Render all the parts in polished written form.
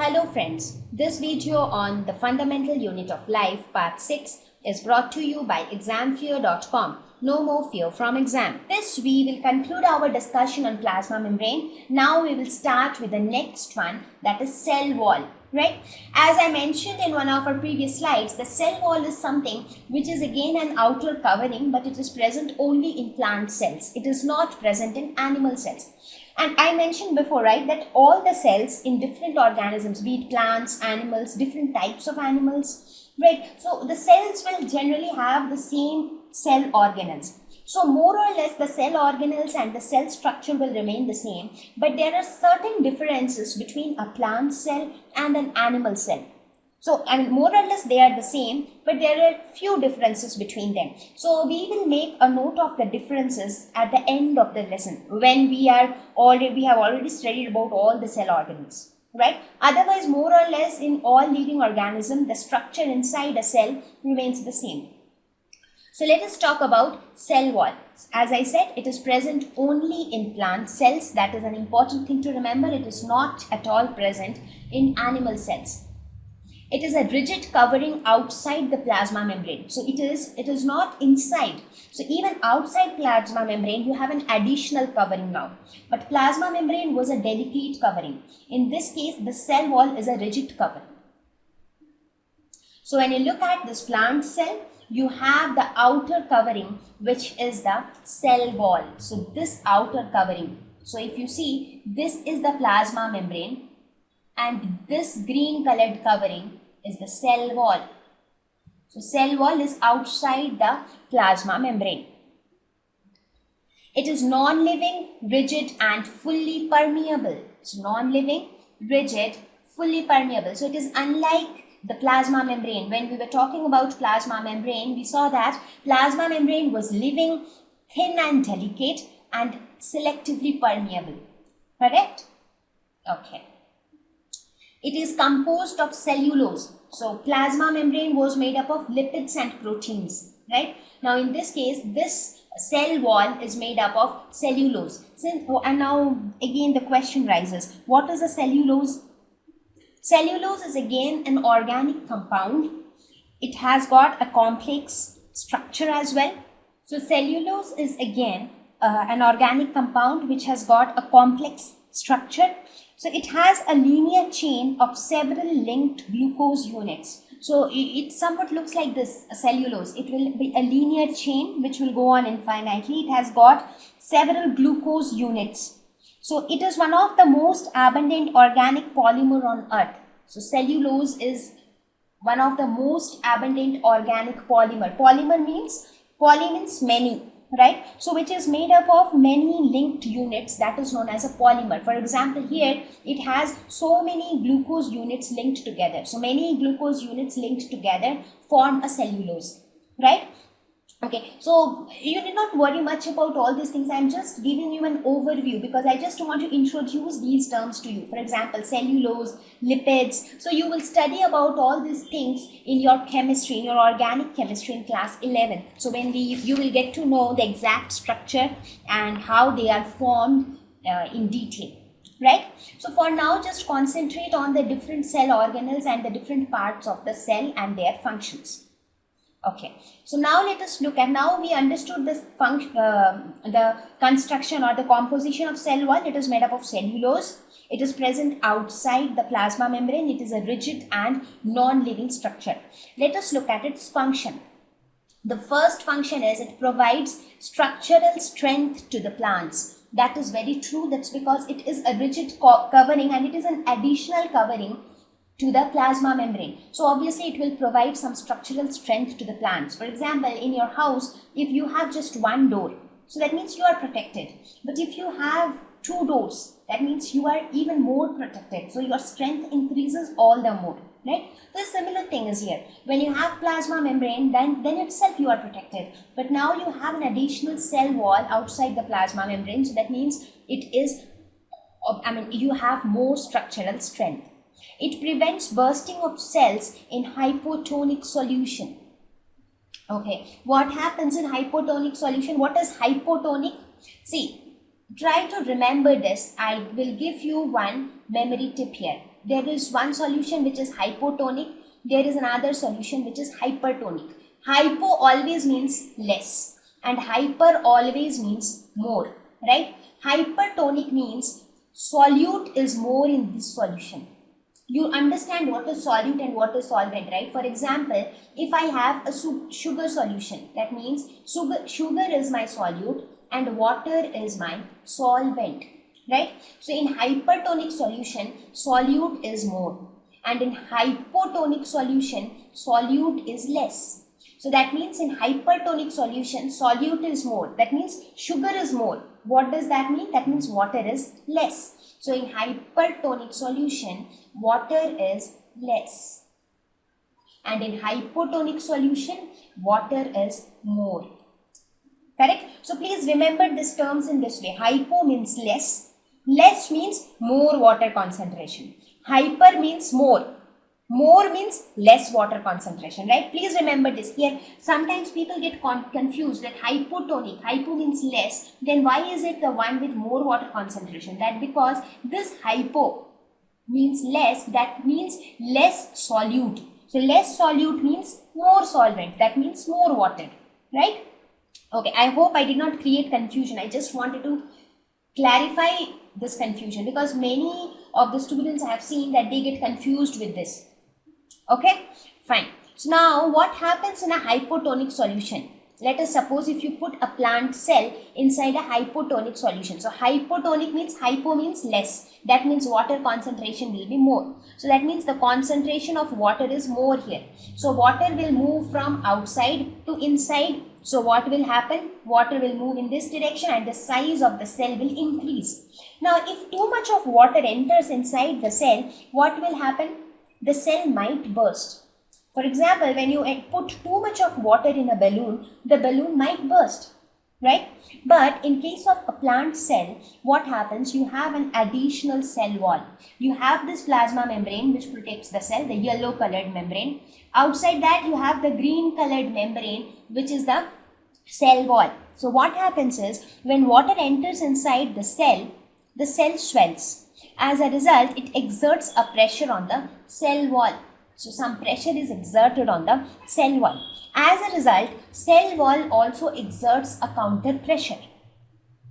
Hello friends, this video on the fundamental unit of life part 6 is brought to you by examfear.com. No more fear from exam. This we will conclude our discussion on plasma membrane. Now we will start with the next one, that is cell wall. Right? As I mentioned in one of our previous slides, the cell wall is something which is again an outer covering, but it is present only in plant cells. It is not present in animal cells. And I mentioned before, right, that all the cells in different organisms, be it plants, animals, different types of animals, right? So the cells will generally have the same cell organelles. So more or less the cell organelles and the cell structure will remain the same, but there are certain differences between a plant cell and an animal cell. So, more or less they are the same, but there are few differences between them. So, we will make a note of the differences at the end of the lesson when we have already studied about all the cell organelles, right? Otherwise, more or less in all living organisms, the structure inside a cell remains the same. So, let us talk about cell wall. As I said, it is present only in plant cells. That is an important thing to remember. It is not at all present in animal cells. It is a rigid covering outside the plasma membrane. So it is not inside. So even outside plasma membrane, you have an additional covering now. But plasma membrane was a delicate covering. In this case, the cell wall is a rigid covering. So when you look at this plant cell, you have the outer covering, which is the cell wall. So this outer covering. So if you see, this is the plasma membrane and this green colored covering is the cell wall. So cell wall is outside the plasma membrane. It is non-living, rigid and fully permeable. It's non-living, rigid, fully permeable. So it is unlike the plasma membrane. When we were talking about plasma membrane, we saw that plasma membrane was living, thin and delicate and selectively permeable. Correct? Okay. It is composed of cellulose. So plasma membrane was made up of lipids and proteins, right? Now in this case, this cell wall is made up of cellulose. And now again the question rises, what is a cellulose? Cellulose is again an organic compound. It has got a complex structure as well. So cellulose is again an organic compound which has got a complex structure. So it has a linear chain of several linked glucose units. So it somewhat looks like this, cellulose. It will be a linear chain which will go on infinitely. It has got several glucose units. So it is one of the most abundant organic polymer on earth. So cellulose is one of the most abundant organic polymer. Poly means many. Right? So which is made up of many linked units, that is known as a polymer. For example, here it has so many glucose units linked together. So many glucose units linked together form a cellulose. Right? Okay, so you need not worry much about all these things. I am just giving you an overview because I just want to introduce these terms to you. For example, cellulose, lipids. So you will study about all these things in your chemistry, in your organic chemistry in class 11. So when you will get to know the exact structure and how they are formed in detail. Right? So for now, just concentrate on the different cell organelles and the different parts of the cell and their functions. Okay, so now let us look at, now we understood this function, the construction or the composition of cell wall. It is made up of cellulose. It is present outside the plasma membrane. It is a rigid and non-living structure. Let us look at its function. The first function is it provides structural strength to the plants. That is very true. That's because it is a rigid covering and it is an additional covering to the plasma membrane. So obviously it will provide some structural strength to the plants. For example, in your house, if you have just one door, so that means you are protected. But if you have two doors, that means you are even more protected. So your strength increases all the more. Right? The similar thing is here. When you have plasma membrane, then itself you are protected. But now you have an additional cell wall outside the plasma membrane. So that means it is, you have more structural strength. It prevents bursting of cells in hypotonic solution. Okay, what happens in hypotonic solution? What is hypotonic? See, try to remember this. I will give you one memory tip here. there is one solution which is hypotonic, there is another solution which is hypertonic. Hypo always means less and hyper always means more, right? Hypertonic means solute is more in this solution. You understand what is solute and what is solvent, right? For example, if I have a sugar solution, that means sugar is my solute and water is my solvent, right? So in hypertonic solution, solute is more, and in hypotonic solution, solute is less. So that means in hypertonic solution, solute is more. That means sugar is more. What does that mean? That means water is less. So in hypertonic solution, water is less. And in hypotonic solution, water is more. Correct? So please remember these terms in this way. Hypo means less. Less means more water concentration. Hyper means more. More means less water concentration, right? Please remember this. Here, sometimes people get confused that hypotonic, hypo means less. Then why is it the one with more water concentration? That because this hypo means less, that means less solute. So less solute means more solvent. That means more water, right? Okay, I hope I did not create confusion. I just wanted to clarify this confusion because many of the students I have seen that they get confused with this. Okay, fine. So now what happens in a hypotonic solution? Let us suppose if you put a plant cell inside a hypotonic solution. So hypotonic means, hypo means less. That means water concentration will be more. So that means the concentration of water is more here. So water will move from outside to inside. So what will happen? Water will move in this direction and the size of the cell will increase. Now if too much of water enters inside the cell, what will happen? The cell might burst. For example, when you put too much of water in a balloon, the balloon might burst, right? But in case of a plant cell, what happens? You have an additional cell wall. You have this plasma membrane which protects the cell, the yellow colored membrane. Outside that, you have the green colored membrane which is the cell wall. So what happens is, when water enters inside the cell swells. As a result, it exerts a pressure on the cell wall. So some pressure is exerted on the cell wall. As a result, cell wall also exerts a counter pressure.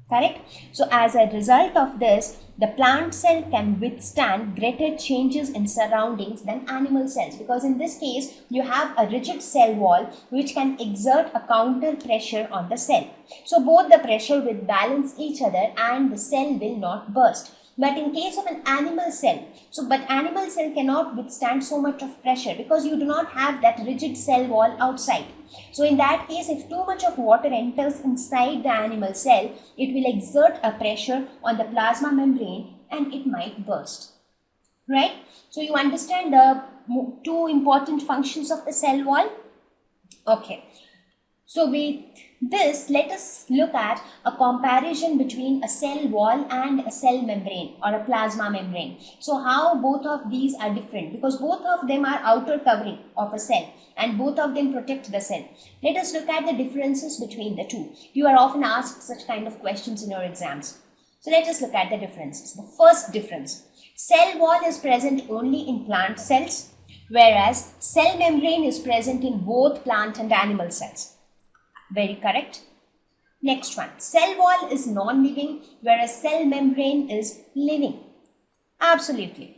Correct? So as a result of this, the plant cell can withstand greater changes in surroundings than animal cells, because in this case, you have a rigid cell wall which can exert a counter pressure on the cell. So both the pressure will balance each other and the cell will not burst. But in case of an animal cell, but animal cell cannot withstand so much of pressure because you do not have that rigid cell wall outside. So in that case, if too much of water enters inside the animal cell, it will exert a pressure on the plasma membrane and it might burst. Right? So you understand the two important functions of the cell wall? Okay. So with this, let us look at a comparison between a cell wall and a cell membrane or a plasma membrane. So how both of these are different, because both of them are outer covering of a cell and both of them protect the cell. Let us look at the differences between the two. You are often asked such kind of questions in your exams. So let us look at the differences. The first difference, cell wall is present only in plant cells, whereas cell membrane is present in both plant and animal cells. Very correct. Next one, cell wall is non-living, whereas cell membrane is living. Absolutely.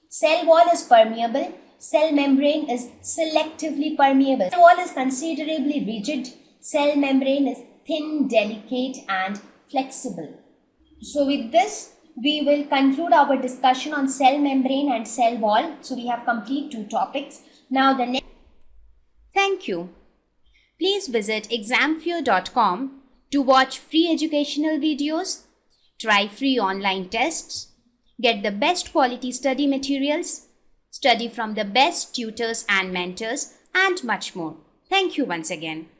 Cell wall is permeable, cell membrane is selectively permeable. Cell wall is considerably rigid, cell membrane is thin, delicate and flexible. So with this, we will conclude our discussion on cell membrane and cell wall. So we have complete two topics. Now the next. Thank you. Please visit examfear.com to watch free educational videos, try free online tests, get the best quality study materials, study from the best tutors and mentors, and much more. Thank you once again.